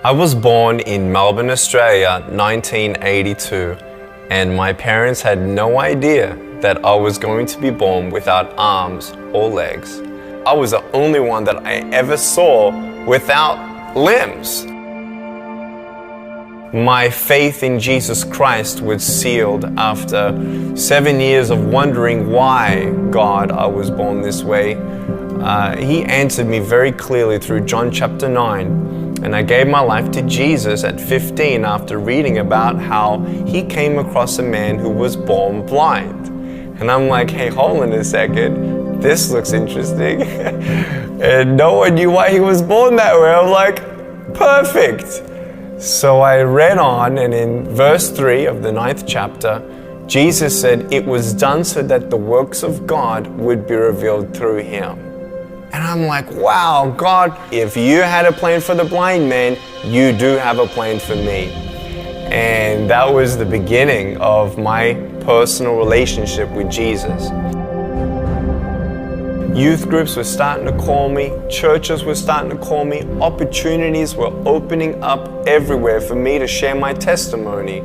I was born in Melbourne, Australia, 1982, and my parents had no idea that I was going to be born without arms or legs. I was the only one that I ever saw without limbs. My faith in Jesus Christ was sealed after 7 years of wondering why, God, I was born this way. He answered me very clearly through John chapter 9. And I gave my life to Jesus at 15 after reading about how he came across a man who was born blind. And I'm like, hey, hold on a second. This looks interesting. And no one knew why he was born that way. I'm like, perfect. So I read on, and in verse 3 of the 9th chapter, Jesus said, it was done so that the works of God would be revealed through him. And I'm like, wow, God, if you had a plan for the blind man, you do have a plan for me. And that was the beginning of my personal relationship with Jesus. Youth groups were starting to call me, churches were starting to call me, opportunities were opening up everywhere for me to share my testimony.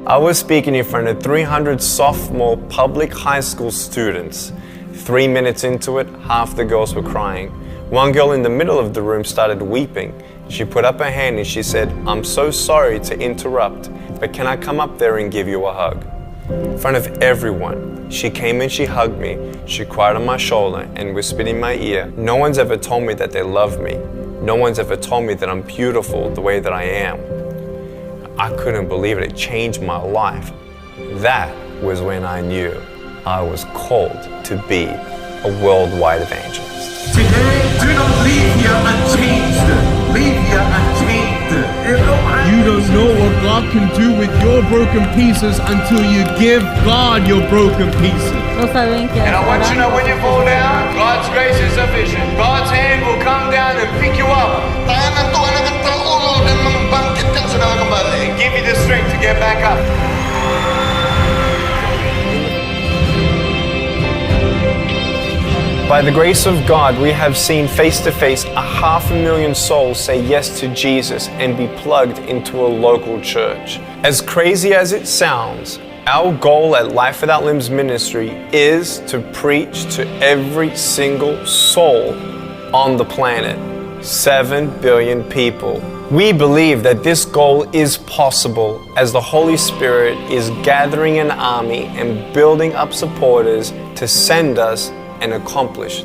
I was speaking in front of 300 sophomore public high school students. 3 minutes into it, half the girls were crying. One girl in the middle of the room started weeping. She put up her hand and she said, I'm so sorry to interrupt, but can I come up there and give you a hug? In front of everyone, she came and she hugged me. She cried on my shoulder and whispered in my ear. No one's ever told me that they love me. No one's ever told me that I'm beautiful the way that I am. I couldn't believe it. It changed my life. That was when I knew I was called to be a worldwide evangelist. Today, do not leave here unchanged. Leave here unchanged. You don't know what God can do with your broken pieces until you give God your broken pieces. And I want you to know when you fall down, God's grace is sufficient. God's hand will come down and pick you up. And give you the strength to get back up. By the grace of God, we have seen face-to-face 500,000 souls say yes to Jesus and be plugged into a local church. As crazy as it sounds, our goal at Life Without Limbs Ministry is to preach to every single soul on the planet. 7 billion people. We believe that this goal is possible as the Holy Spirit is gathering an army and building up supporters to send us and accomplish